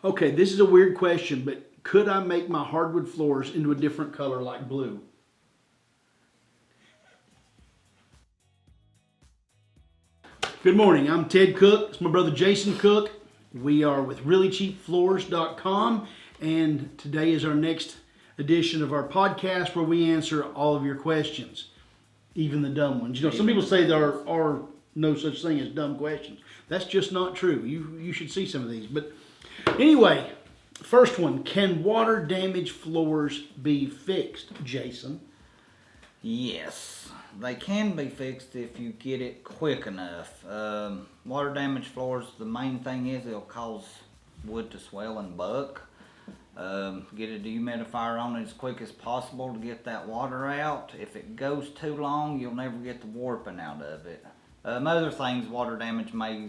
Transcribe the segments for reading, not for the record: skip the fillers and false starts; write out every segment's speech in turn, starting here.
Okay, this is a weird question, but could I make my hardwood floors into a different color like blue? Good morning, I'm Ted Cook. It's my brother Jason Cook. We are with reallycheapfloors.com, and today is our next edition of our podcast where we answer all of your questions, even the dumb ones. You know, some people say there are no such thing as dumb questions. That's just not true. You should see some of these. But anyway, first one, can water damaged floors be fixed, Jason? Yes, they can be fixed if you get it quick enough. Water damaged floors, the main thing is it'll cause wood to swell and buck. Get a dehumidifier on it as quick as possible to get that water out. If it goes too long, you'll never get the warping out of it. Other things, water damage may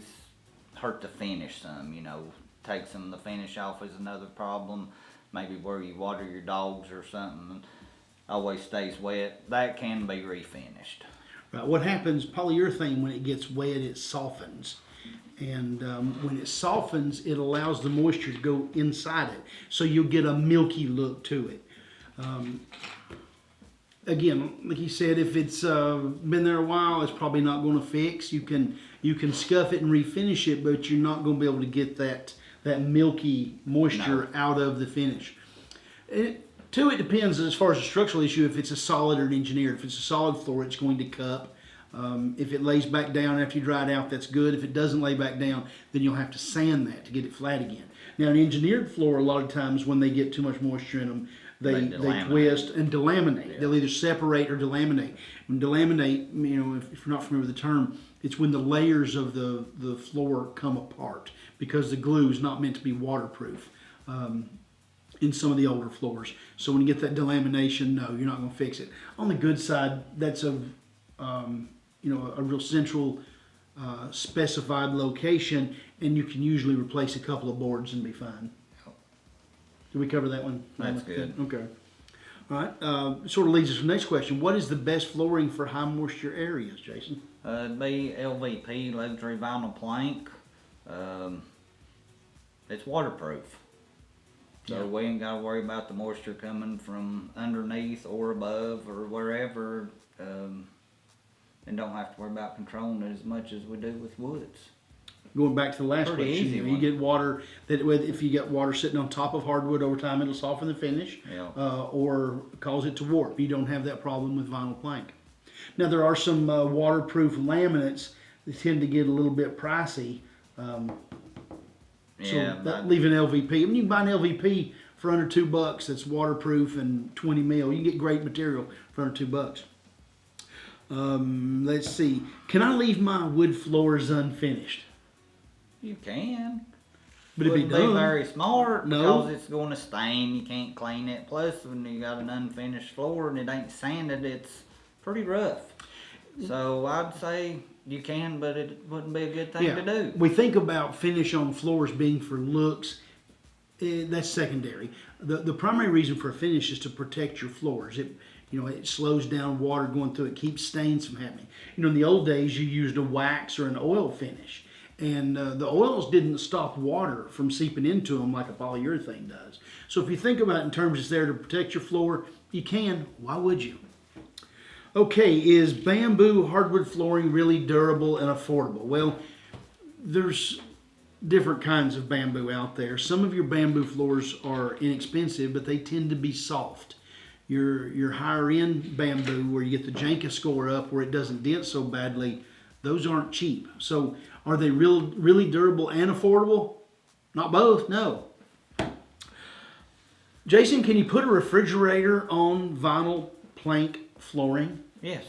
hurt the finish some, you know, take some of the finish off is another problem. Maybe where you water your dogs or something always stays wet. That can be refinished. Right. What happens, polyurethane, when it gets wet, it softens. And when it softens, it allows the moisture to go inside it. So you'll get a milky look to it. Again, like he said, if it's been there a while, it's probably not going to fix. You can scuff it and refinish it, but you're not going to be able to get that milky moisture out of the finish. It depends as far as the structural issue, if it's a solid or an engineered. If it's a solid floor, it's going to cup. If it lays back down after you dry it out, that's good. If it doesn't lay back down, then you'll have to sand that to get it flat again. Now, an engineered floor, a lot of times when they get too much moisture in them, they twist and delaminate. Yeah. They'll either separate or delaminate. When delaminate, you know, if you're not familiar with the term, it's when the layers of the floor come apart because the glue is not meant to be waterproof in some of the older floors. So when you get that delamination, no, you're not going to fix it. On the good side, that's a real central specified location, and you can usually replace a couple of boards and be fine. Did we cover that one? That's good. Okay. All right. Sort of leads us to the next question. What is the best flooring for high moisture areas, Jason? It'd be LVP, luxury vinyl plank. It's waterproof. So we ain't got to worry about the moisture coming from underneath or above or wherever. And don't have to worry about controlling it as much as we do with woods. Going back to the last Pretty question, easy you get water if you get water sitting on top of hardwood over time, it'll soften the finish or cause it to warp. You don't have that problem with vinyl plank. Now there are some waterproof laminates that tend to get a little bit pricey. Leave an LVP. I mean, you can buy an LVP for under $2 that's waterproof and 20 mil. You can get great material for under $2. Let's see. Can I leave my wood floors unfinished? You can. But it'd be very smart because it's going to stain. You can't clean it. Plus, when you got an unfinished floor and it ain't sanded, it's pretty rough. So I'd say you can, but it wouldn't be a good thing to do. We think about finish on floors being for looks. That's secondary. The primary reason for a finish is to protect your floors. It slows down water going through it, keeps stains from happening. You know, in the old days, you used a wax or an oil finish. And the oils didn't stop water from seeping into them like a polyurethane does. So if you think about it in terms it's there to protect your floor, you can. Why would you? Okay, is bamboo hardwood flooring really durable and affordable? Well, there's different kinds of bamboo out there. Some of your bamboo floors are inexpensive, but they tend to be soft. Your higher end bamboo, where you get the Janka score up, where it doesn't dent so badly, those aren't cheap. So are they really durable and affordable? Not both, no. Jason, can you put a refrigerator on vinyl plank flooring? Yes.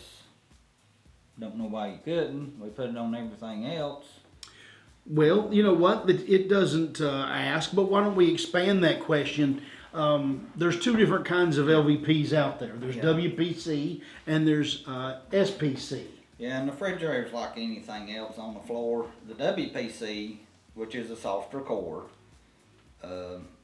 Don't know why you couldn't. We put it on everything else. Well, you know what? It doesn't ask, but why don't we expand that question? There's two different kinds of LVPs out there. There's WPC and there's SPC. Yeah, and the refrigerator's like anything else on the floor. The WPC, which is a softer core,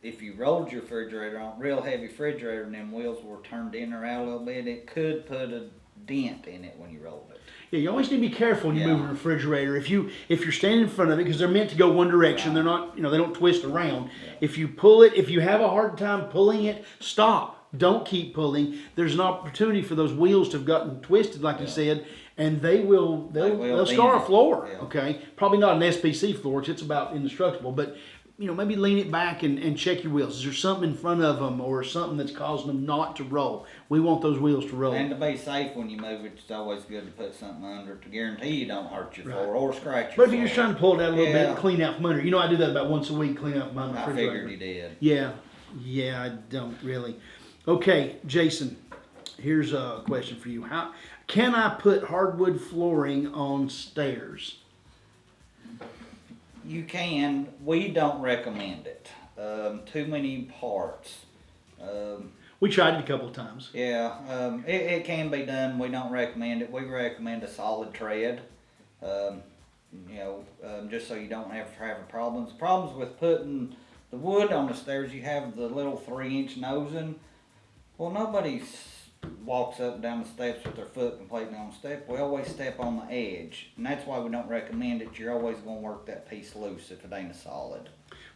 if you rolled your refrigerator on, real heavy refrigerator, and them wheels were turned in or out a little bit, it could put a dent in it when you rolled it. Yeah, you always need to be careful when you Yeah. move a refrigerator. If you're standing in front of it, because they're meant to go one direction, Right. they're not, they don't twist around. Yeah. If you pull it, if you have a hard time pulling it, stop. Don't keep pulling. There's an opportunity for those wheels to have gotten twisted, like you said, and they'll scar a bend. floor. Yeah. Okay, probably not an SPC floor, 'cause it's about indestructible, but maybe lean it back and check your wheels. Is there something in front of them or something that's causing them not to roll? We want those wheels to roll. And to be safe when you move it, it's always good to put something under it to guarantee you don't hurt your Right. floor or scratch But your if you're just floor. trying to pull it out a little bit Yeah. and clean out from under, I do that about once a week, clean out from under the I refrigerator. figured he did. Yeah, I don't really. Okay, Jason, here's a question for you. How can I put hardwood flooring on stairs? You can. We don't recommend it. Too many parts. We tried it a couple of times. It can be done. We don't recommend it. We recommend a solid tread. Just so you don't have problems. Problems with putting the wood on the stairs, you have the little 3-inch nosing. Well, nobody walks up and down the steps with their foot completely on the step. We always step on the edge, and that's why we don't recommend it. You're always going to work that piece loose if it ain't a solid.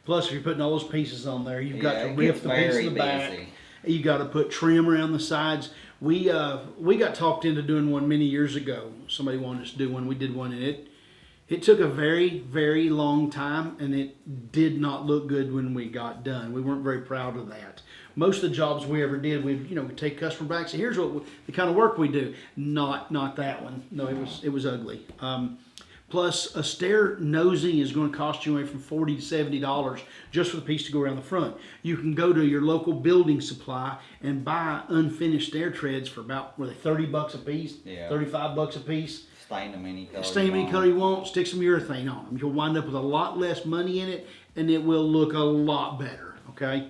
Plus, if you're putting all those pieces on there, you've got to it rip gets the piece very in the back. busy. You got to put trim around the sides. We got talked into doing one many years ago. Somebody wanted us to do one. We did one, and it took a very, very long time, and it did not look good when we got done. We weren't very proud of that. Most of the jobs we ever did, we'd take customer back and say, here's the kind of work we do. Not that one. No, it was ugly. Plus, a stair nosing is going to cost you anywhere from $40 to $70 just for the piece to go around the front. You can go to your local building supply and buy unfinished stair treads for about $30 a piece, $35 a piece. Stain them any color. Stain them any color you want. Stick some urethane on them. You'll wind up with a lot less money in it, and it will look a lot better. Okay.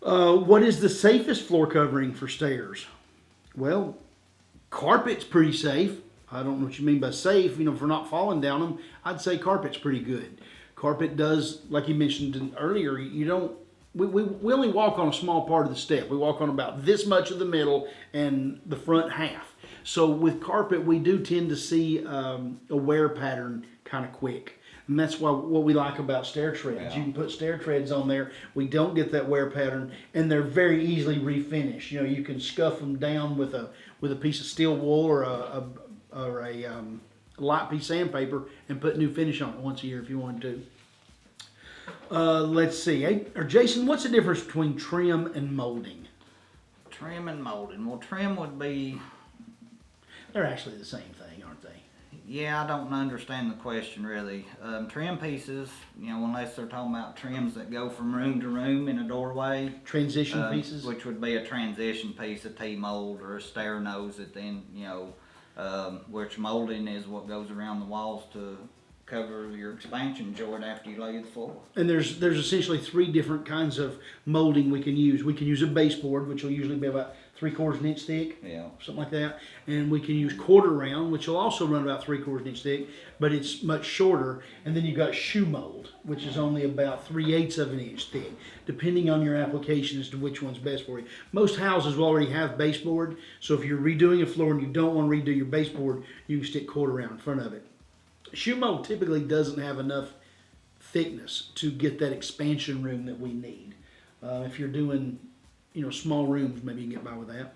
What is the safest floor covering for stairs? Well, carpet's pretty safe. I don't know what you mean by safe. If we're not falling down them, I'd say carpet's pretty good. Carpet does, like you mentioned earlier, we only walk on a small part of the step. We walk on about this much of the middle and the front half. So with carpet, we do tend to see a wear pattern kind of quick. And that's what we like about stair treads. Yeah. You can put stair treads on there. We don't get that wear pattern, and they're very easily refinished. You can scuff them down with a piece of steel wool or a light piece of sandpaper and put new finish on it once a year if you wanted to. Let's see. Hey, Jason, what's the difference between trim and molding? Trim and molding. Well, trim would be... They're actually the same thing, aren't they? Yeah, I don't understand the question really. Trim pieces, unless they're talking about trims that go from room to room in a doorway. Transition pieces? Which would be a transition piece, a T-mold or a stair nose that then, which molding is what goes around the walls to cover your expansion joint after you lay the floor. And there's essentially 3 different kinds of molding we can use. We can use a baseboard, which will usually be about 3/4 an inch thick, something like that. And we can use quarter round, which will also run about 3/4 an inch thick, but it's much shorter. And then you've got shoe mold, which is only about 3/8 of an inch thick, depending on your application as to which one's best for you. Most houses will already have baseboard, so if you're redoing a floor and you don't want to redo your baseboard, you can stick quarter round in front of it. Shoe mold typically doesn't have enough thickness to get that expansion room that we need. If you're doing, small rooms, maybe you can get by with that.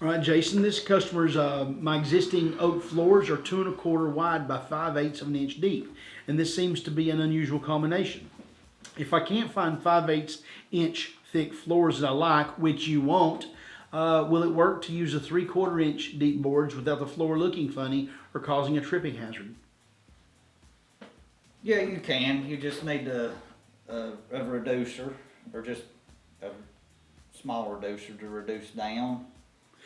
All right, Jason, this customer's, my existing oak floors are 2 1/4 wide by 5/8 of an inch deep, and this seems to be an unusual combination. If I can't find 5/8 inch thick floors that I like, which you won't, will it work to use a 3/4 inch deep boards without the floor looking funny or causing a tripping hazard? Yeah, you can. You just need a reducer or just a small reducer to reduce down.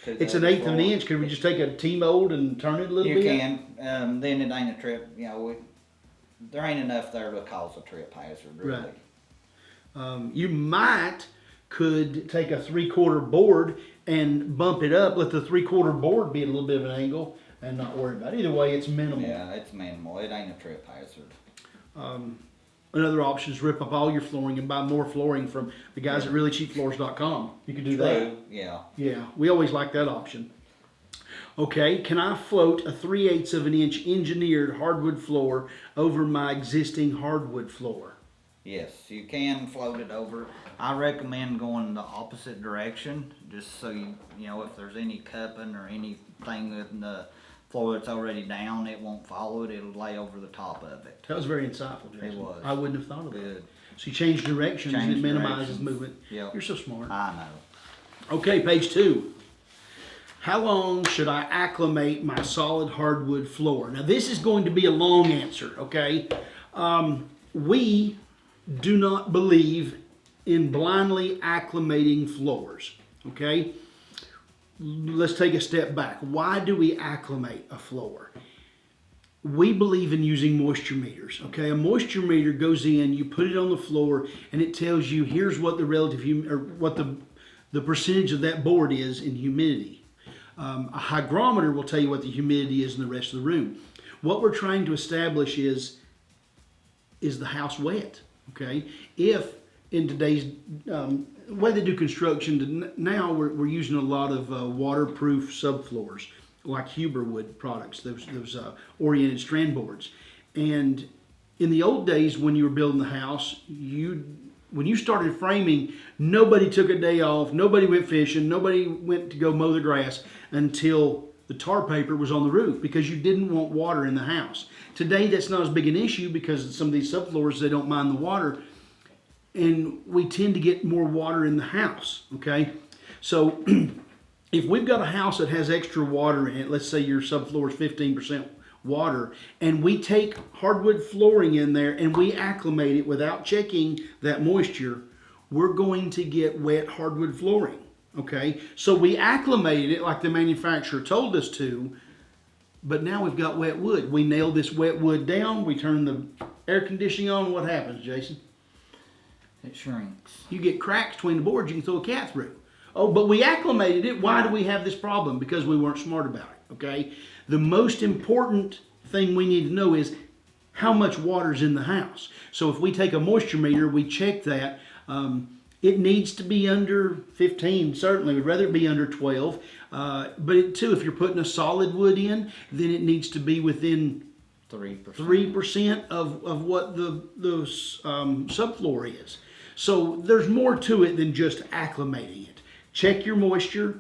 It's an 1/8 of an inch. Could we just take a T-mold and turn it a little bit? You can. Then it ain't a trip. There ain't enough there to cause a trip hazard, really. Right. You could take a 3/4 board and bump it up, let the 3/4 board be at a little bit of an angle, and not worry about it. Either way, it's minimal. Yeah, it's minimal. It ain't a trip hazard. Another option is rip up all your flooring and buy more flooring from the guys at reallycheapfloors.com. You can do that. Yeah. Yeah, we always like that option. Okay, can I float a 3/8 of an inch engineered hardwood floor over my existing hardwood floor? Yes, you can float it over. I recommend going the opposite direction, just so you know, if there's any cupping or anything in the floor that's already down, it won't follow it. It'll lay over the top of it. That was very insightful, Jason. It was. I wouldn't have thought of that. Good. So you change directions and it Change minimizes directions. movement. Yep. You're so smart. I know. Okay, page 2. How long should I acclimate my solid hardwood floor? Now this is going to be a long answer, okay? We do not believe in blindly acclimating floors, okay? Let's take a step back. Why do we acclimate a floor? We believe in using moisture meters, okay? A moisture meter goes in, you put it on the floor, and it tells you here's what the relative or what the percentage of that board is in humidity. A hygrometer will tell you what the humidity is in the rest of the room. What we're trying to establish is the house wet, okay? If in today's way they do construction, now we're using a lot of waterproof subfloors like Huberwood products, those oriented strand boards. And in the old days when you were building the house, when you started framing, nobody took a day off, nobody went fishing, nobody went to go mow the grass until the tar paper was on the roof because you didn't want water in the house. Today that's not as big an issue because some of these subfloors, they don't mind the water, and we tend to get more water in the house, okay? So if we've got a house that has extra water in it, let's say your subfloor is 15% water, and we take hardwood flooring in there and we acclimate it without checking that moisture, we're going to get wet hardwood flooring, okay? So we acclimated it like the manufacturer told us to, but now we've got wet wood. We nail this wet wood down, we turn the air conditioning on, what happens, Jason? It shrinks. You get cracks between the boards you can throw a cat through. Oh, but we acclimated it. Why do we have this problem? Because we weren't smart about it, okay? The most important thing we need to know is how much water's in the house. So if we take a moisture meter, we check that. It needs to be under 15, certainly. We'd rather it be under 12. But if you're putting a solid wood in, then it needs to be within 3% of what the subfloor is. So there's more to it than just acclimating it. Check your moisture.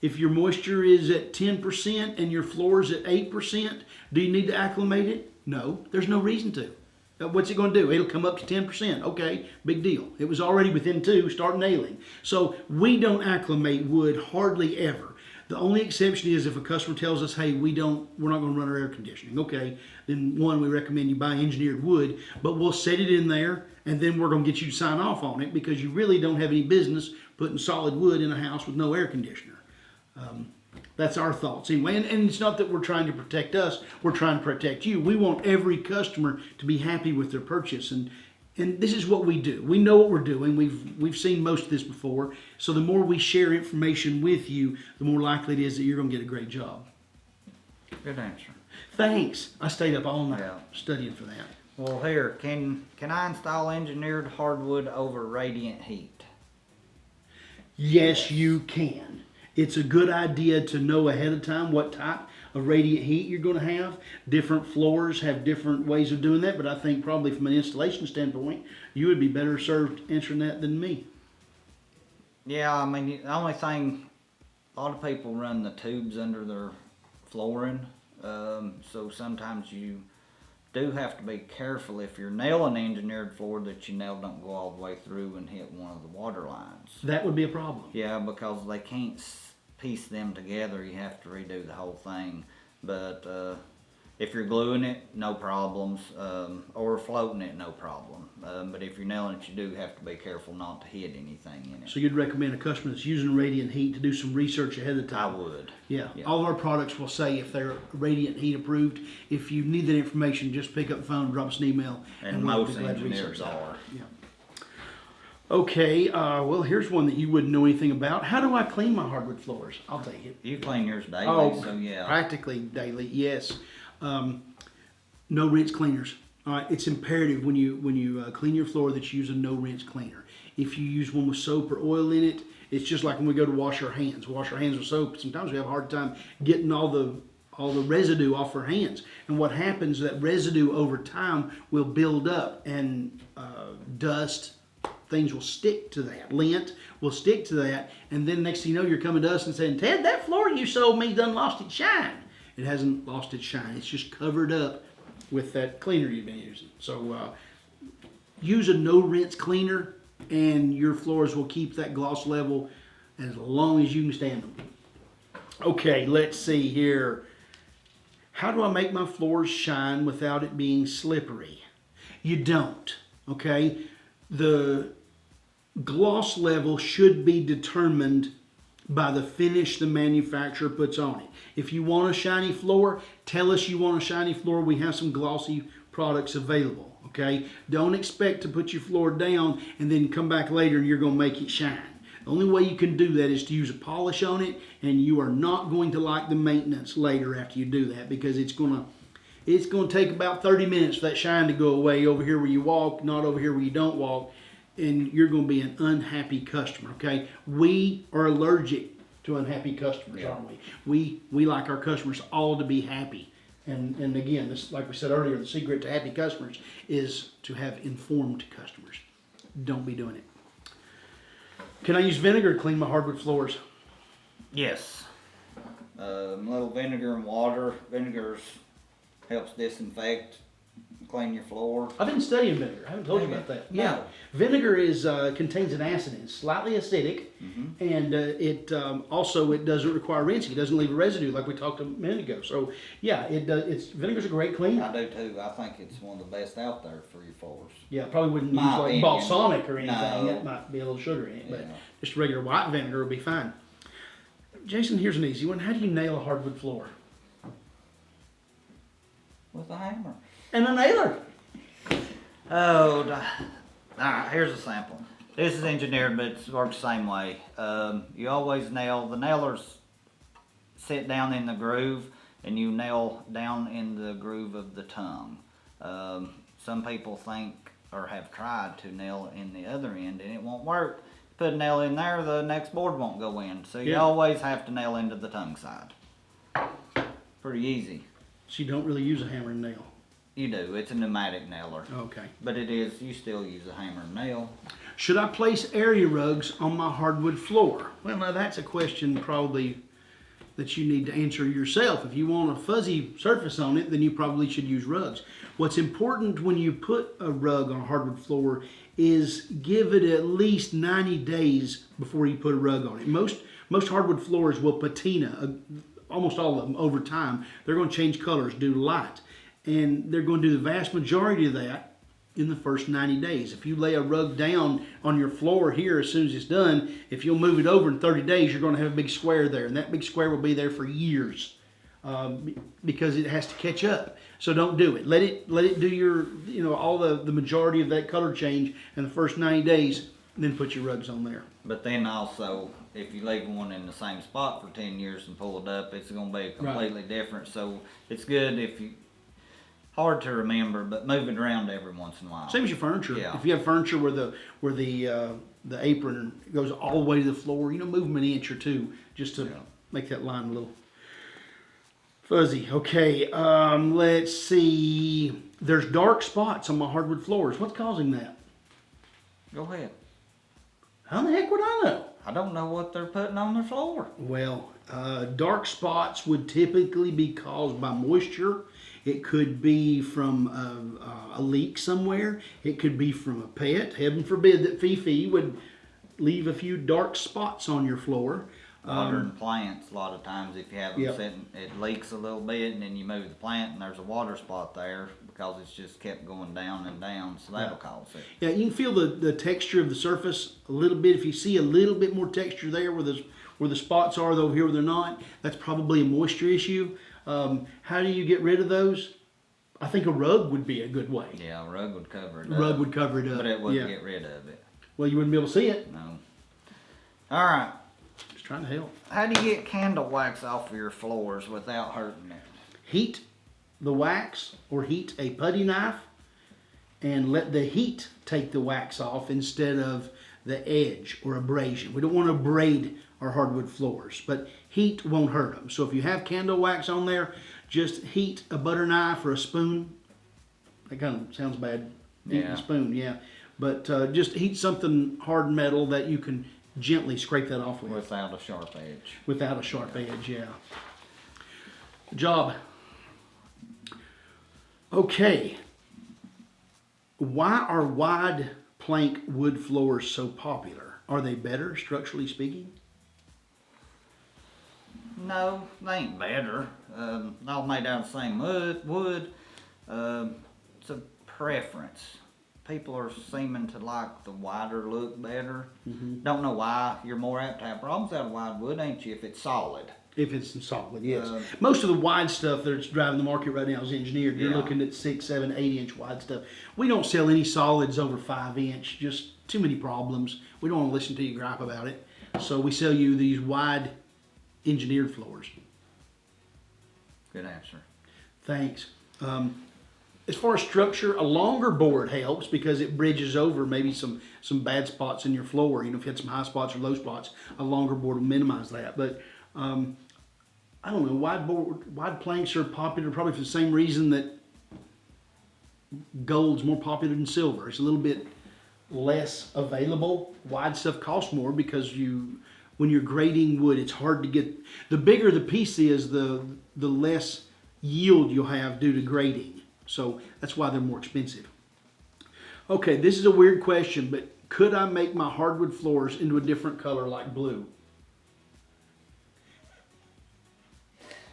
If your moisture is at 10% and your floor is at 8%, do you need to acclimate it? No, there's no reason to. What's it going to do? It'll come up to 10%. Okay, big deal. It was already within 2, start nailing. So we don't acclimate wood hardly ever. The only exception is if a customer tells us, hey, we're not going to run our air conditioning. Okay, then we recommend you buy engineered wood, but we'll set it in there and then we're going to get you to sign off on it because you really don't have any business putting solid wood in a house with no air conditioner. That's our thoughts anyway. And it's not that we're trying to protect us, we're trying to protect you. We want every customer to be happy with their purchase. And this is what we do. We know what we're doing. We've seen most of this before. So the more we share information with you, the more likely it is that you're going to get a great job. Good answer. Thanks. I stayed up all night Yeah. studying for that. Well, here, can I install engineered hardwood over radiant heat? Yes, you can. It's a good idea to know ahead of time what type of radiant heat you're going to have. Different floors have different ways of doing that, but I think probably from an installation standpoint, you would be better served answering that than me. Yeah, I mean, the only thing, a lot of people run the tubes under their flooring, so sometimes you do have to be careful if you're nailing engineered floor that your nail don't go all the way through and hit one of the water lines. That would be a problem. Yeah, because they can't piece them together. You have to redo the whole thing. But if you're gluing it, no problems. Or floating it, no problem. But if you're nailing it, you do have to be careful not to hit anything in it. So you'd recommend a customer that's using radiant heat to do some research ahead of I time? would. Yeah. Yeah. All of our products will say if they're radiant heat approved. If you need that information, just pick up the phone, drop us an email. And we'll most be glad to engineers research that. are. Yeah. Okay, well, here's one that you wouldn't know anything about. How do I clean my hardwood floors? I'll take it. You clean yours daily, so yeah. Practically daily, yes. No rinse cleaners. All right, it's imperative when you clean your floor that you use a no rinse cleaner. If you use one with soap or oil in it, it's just like when we go to wash our hands. Wash our hands with soap. Sometimes we have a hard time getting all the residue off our hands. And what happens, that residue over time will build up, and dust, things will stick to that. Lint will stick to that, and then next thing you know, you're coming to us and saying, Ted, that floor you sold me done lost its shine. It hasn't lost its shine. It's just covered up with that cleaner you've been using. So use a no rinse cleaner, and your floors will keep that gloss level as long as you can stand them. Okay, let's see here. How do I make my floors shine without it being slippery? You don't, okay? The gloss level should be determined by the finish the manufacturer puts on it. If you want a shiny floor, tell us you want a shiny floor. We have some glossy products available, okay? Don't expect to put your floor down and then come back later and you're going to make it shine. The only way you can do that is to use a polish on it, and you are not going to like the maintenance later after you do that, because it's going to take about 30 minutes for that shine to go away over here where you walk, not over here where you don't walk, and you're going to be an unhappy customer, okay? We are allergic to unhappy customers, aren't we? We like our customers all to be happy. And again, this, like we said earlier, the secret to happy customers is to have informed customers. Don't be doing it. Can I use vinegar to clean my hardwood floors? Yes. A little vinegar and water. Vinegar helps disinfect, clean your floor. I've been studying vinegar. I haven't told you about that. Yeah. Vinegar contains an acid. It's slightly acidic, and it doesn't require rinsing. It doesn't leave a residue like we talked a minute ago. So yeah, it does. Vinegar's a great cleaner. I do too. I think it's one of the best out there for your floors. Yeah, probably wouldn't use like balsamic or anything. That might be a little sugar in it, but just regular white vinegar will be fine. Jason, here's an easy one. How do you nail a hardwood floor? With a hammer. And a nailer. Oh, alright, here's a sample. This is engineered, but it works the same way. You always nail, the nailers sit down in the groove, and you nail down in the groove of the tongue. Some people think, or have tried to nail in the other end, and it won't work. Put a nail in there, the next board won't go in. So you always have to nail into the tongue side. Pretty easy. So you don't really use a hammer and nail? You do. It's a pneumatic nailer. Okay. But you still use a hammer and nail. Should I place area rugs on my hardwood floor? Well, now that's a question probably that you need to answer yourself. If you want a fuzzy surface on it, then you probably should use rugs. What's important when you put a rug on a hardwood floor is give it at least 90 days before you put a rug on it. Most hardwood floors will patina, almost all of them over time. They're going to change colors due to light. And they're going to do the vast majority of that in the first 90 days. If you lay a rug down on your floor here as soon as it's done, if you'll move it over in 30 days, you're going to have a big square there. And that big square will be there for years because it has to catch up. So don't do it. Let it do your, all the majority of that color change in the first 90 days, and then put your rugs on there. But then also, if you leave one in the same spot for 10 years and pull it up, it's going to be completely different. So it's good if you... Hard to remember, but move it around every once in a while. Same as your furniture. Yeah. If you have furniture where the apron goes all the way to the floor, move them an inch or two just to make that line a little fuzzy. Okay, let's see. There's dark spots on my hardwood floors. What's causing that? Go ahead. How the heck would I know? I don't know what they're putting on their floor. Well, dark spots would typically be caused by moisture. It could be from a leak somewhere. It could be from a pet. Heaven forbid that Fifi would leave a few dark spots on your floor. Watering plants, a lot of times if you have them sitting, it leaks a little bit, and then you move the plant and there's a water spot there because it's just kept going down and down, so that'll cause it. Yeah, you can feel the texture of the surface a little bit. If you see a little bit more texture there where the spots are over here where they're not, that's probably a moisture issue. How do you get rid of those? I think a rug would be a good way. Yeah, a rug would cover it up. A rug would cover it up. But it wouldn't get rid of it. Well, you wouldn't be able to see it. No. All right. Just trying to help. How do you get candle wax off of your floors without hurting it? Heat the wax or heat a putty knife and let the heat take the wax off instead of the edge or abrasion. We don't want to abrade our hardwood floors, but heat won't hurt them. So if you have candle wax on there, just heat a butter knife or a spoon. That kind of sounds bad. Heating a spoon, yeah. But just heat something hard metal that you can gently scrape that off with. Without a sharp edge. Without a sharp edge, yeah. Good job. Okay. Why are wide plank wood floors so popular? Are they better, structurally speaking? No, they ain't better. All made out of the same wood. It's a preference. People are seeming to like the wider look better. Don't know why. You're more apt to have problems out of wide wood, ain't you, if it's solid? If it's solid, yes. Most of the wide stuff that's driving the market right now is engineered. You're looking at 6, 7, 8-inch wide stuff. We don't sell any solids over 5-inch. Just too many problems. We don't want to listen to you gripe about it. So we sell you these wide engineered floors. Good answer. Thanks. As far as structure, a longer board helps because it bridges over maybe some bad spots in your floor. You know, if you had some high spots or low spots, a longer board will minimize that. But I don't know, wide planks are popular probably for the same reason that gold's more popular than silver. It's a little bit less available. Wide stuff costs more because when you're grading wood, it's hard to get. The bigger the piece is, the less yield you'll have due to grading. So that's why they're more expensive. Okay, this is a weird question, but could I make my hardwood floors into a different color like blue?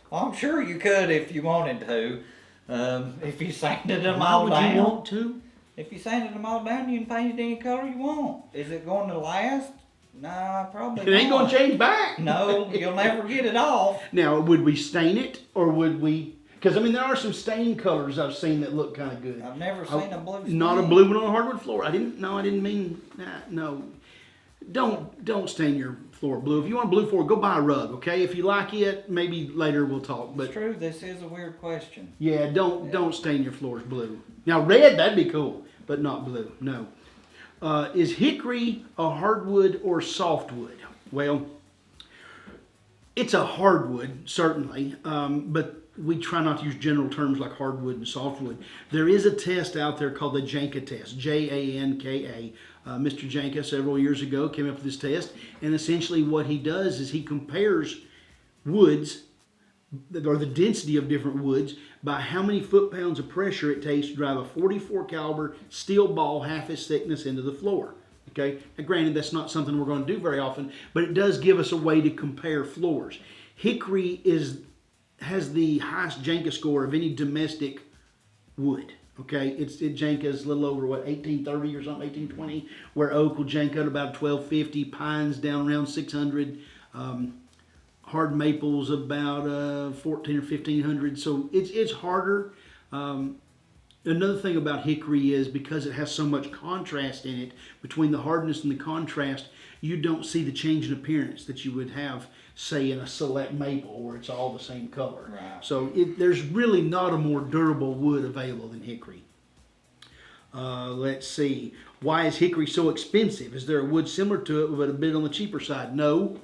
Well, I'm sure you could if you wanted to. If you sanded them all down. Why would you want to? If you sanded them all down, you can paint it any color you want. Is it going to last? Nah, probably not. It ain't going to change back. No, you'll never get it off. Now, would we stain it or would we? Because, I mean, there are some stain colors I've seen that look kind of good. I've never seen a blue stain. Not a blue one on a hardwood floor. I didn't mean that. No. Don't stain your floor blue. If you want a blue floor, go buy a rug, okay? If you like it, maybe later we'll talk. But it's true, this is a weird question. Yeah, don't stain your floors blue. Now, red, that'd be cool, but not blue, no. Is hickory a hardwood or softwood? Well, it's a hardwood, certainly, but we try not to use general terms like hardwood and softwood. There is a test out there called the Janka test, Janka. Mr. Janka several years ago came up with this test, and essentially what he does is he compares woods, or the density of different woods, by how many foot-pounds of pressure it takes to drive a .44 caliber steel ball half its thickness into the floor. Okay, now granted that's not something we're going to do very often, but it does give us a way to compare floors. Hickory has the highest Janka score of any domestic wood. Okay, Janka's a little over 1830 or something, 1820. Where oak will Janka at about 1250, pines down around 600, hard maples about 14 or 1500. So it's harder. Another thing about hickory is because it has so much contrast in it, between the hardness and the contrast, you don't see the change in appearance that you would have, say, in a select maple where it's all the same color. Right. So there's really not a more durable wood available than hickory. Let's see. Why is hickory so expensive? Is there a wood similar to it but a bit on the cheaper side? No.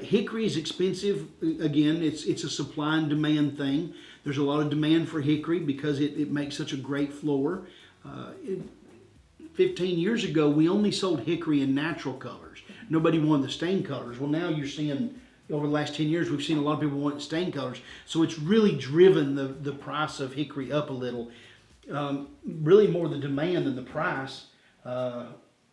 Hickory is expensive. Again, it's a supply and demand thing. There's a lot of demand for hickory because it makes such a great floor. 15 years ago, we only sold hickory in natural colors. Nobody wanted the stain colors. Well, now you're seeing, over the last 10 years, we've seen a lot of people wanting stain colors. So it's really driven the price of hickory up a little. Really more the demand than the price.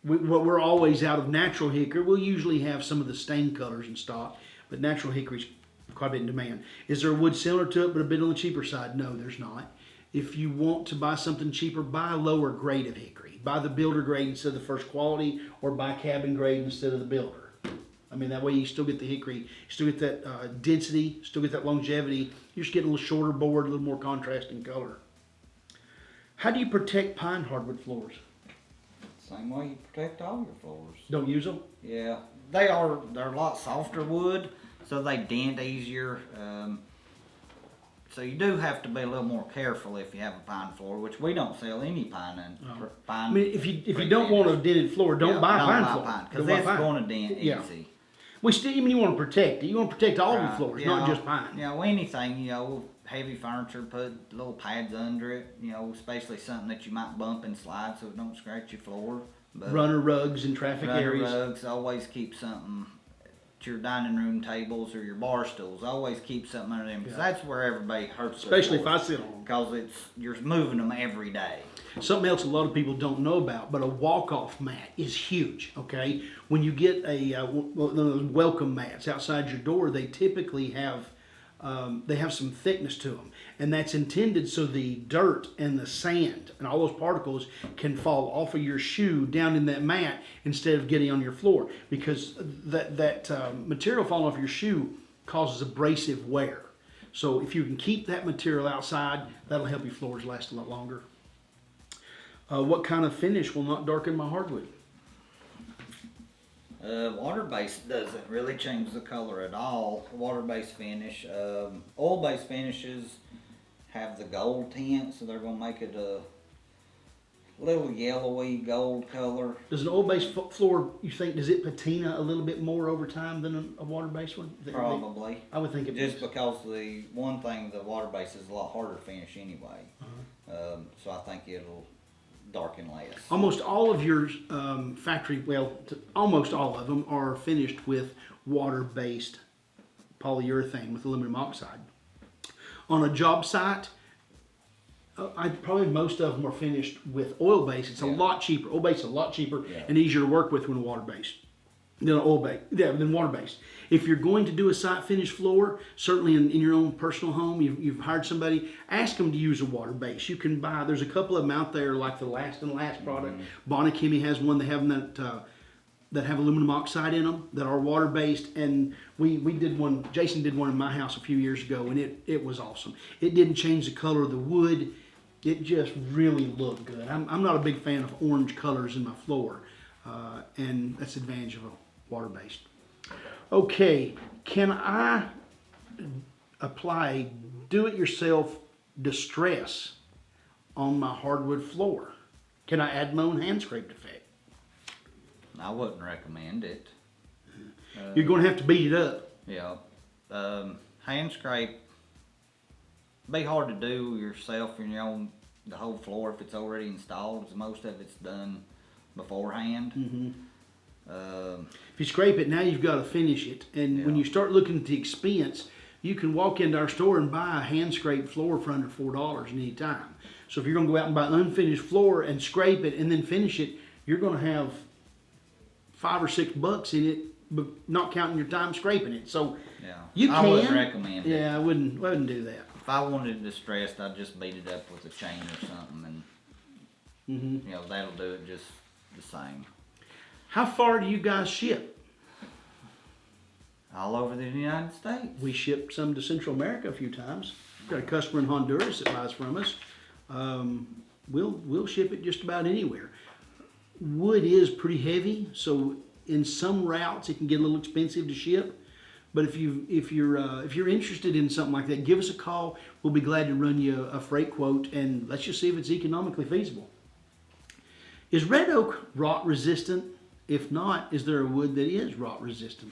We're always out of natural hickory. We'll usually have some of the stain colors in stock, but natural hickory's quite a bit in demand. Is there a wood similar to it but a bit on the cheaper side? No, there's not. If you want to buy something cheaper, buy a lower grade of hickory. Buy the builder grade instead of the first quality, or buy cabin grade instead of the builder. I mean, that way you still get the hickory, you still get that density, still get that longevity. You're just getting a little shorter board, a little more contrast in color. How do you protect pine hardwood floors? Same way you protect all your floors. Don't use them? Yeah, they're a lot softer wood, so they dent easier. So you do have to be a little more careful if you have a pine floor, which we don't sell any pine and pine. I mean, if you don't want a dented floor, don't buy pine floor. Because it's going to dent easy. We still, even you want to protect it. You want to protect all your floors, not just pine. Anything, heavy furniture, put little pads under it, especially something that you might bump and slide so it don't scratch your floor. But runner rugs in traffic areas. Runner rugs, always keep something at your dining room tables or your bar stools. Always keep something under them because that's where everybody hurts. Especially if I sit on them. Because you're moving them every day. Something else a lot of people don't know about, but a walk-off mat is huge, okay? When you get one of those welcome mats outside your door, they typically have some thickness to them. And that's intended so the dirt and the sand and all those particles can fall off of your shoe down in that mat instead of getting on your floor. Because that material falling off your shoe causes abrasive wear. So if you can keep that material outside, that'll help your floors last a lot longer. What kind of finish will not darken my hardwood? Water-based doesn't really change the color at all. Water-based finish. Oil-based finishes have the gold tint, so they're going to make it a little yellowy gold color. Does an oil-based floor, you think, does it patina a little bit more over time than a water-based one? Probably. I would think it just because the water-based is a lot harder to finish anyway. So I think it'll darken less. Almost all of your almost all of them are finished with water-based polyurethane with aluminum oxide. On a job site, probably most of them are finished with oil-based. It's a lot cheaper. Oil-based is a lot cheaper and easier to work with when water-based than than water-based. If you're going to do a site finish floor, certainly in your own personal home, you've hired somebody, ask them to use a water base. You can buy, there's a couple of them out there like the Last product. Bonnie has one, they have them that have aluminum oxide in them that are water based, and we did one, Jason did one in my house a few years ago, and it was awesome. It didn't change the color of the wood, it just really looked good. I'm not a big fan of orange colors in my floor, and that's the advantage of a water based. Okay, can I apply do-it-yourself distress on my hardwood floor? Can I add my own hand scraped effect? I wouldn't recommend it. You're going to have to beat it up. Yeah. Hand scrape, be hard to do yourself in the whole floor if it's already installed, because most of it's done beforehand. If you scrape it, now you've got to finish it. And when you start looking at the expense, you can walk into our store and buy a hand scraped floor for under $4 any time. So if you're going to go out and buy an unfinished floor and scrape it and then finish it, you're going to have $5 or $6 in it, but not counting your time scraping it. So you can. I wouldn't recommend it. Yeah, I wouldn't do that. If I wanted it distressed, I'd just beat it up with a chain or something, and that'll do it just the same. How far do you guys ship? All over the United States. We ship some to Central America a few times. We've got a customer in Honduras that buys from us. We'll ship it just about anywhere. Wood is pretty heavy, so in some routes it can get a little expensive to ship. But if you're interested in something like that, give us a call. We'll be glad to run you a freight quote, and let's just see if it's economically feasible. Is red oak rot resistant? If not, is there a wood that is rot resistant?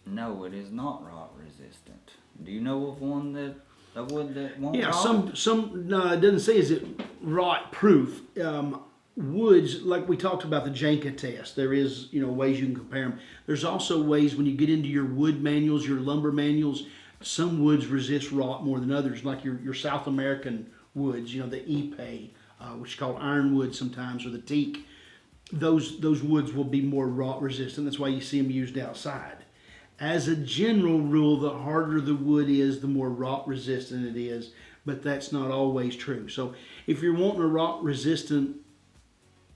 No, it is not rot resistant. Do you know of a wood that won't rot? Yeah, some it doesn't say is it rot proof. Woods, like we talked about the Janka test, there is ways you can compare them. There's also ways when you get into your wood manuals, your lumber manuals, some woods resist rot more than others, like your South American woods, the Ipe, which is called ironwood sometimes, or the teak. Those woods will be more rot resistant. That's why you see them used outside. As a general rule, the harder the wood is, the more rot resistant it is, but that's not always true. So if you're wanting a rot resistant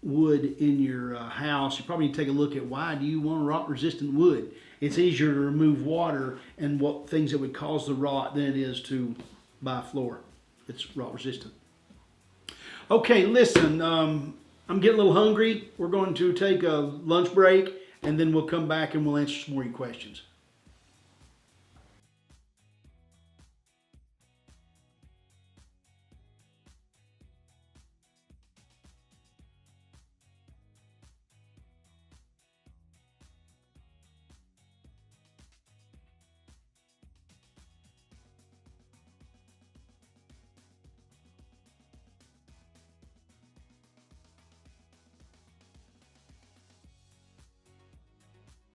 wood in your house, you probably need to take a look at why do you want a rot resistant wood. It's easier to remove water and what things that would cause the rot than it is to buy a floor that's rot resistant. Okay, listen, I'm getting a little hungry. We're going to take a lunch break, and then we'll come back and we'll answer some more of your questions.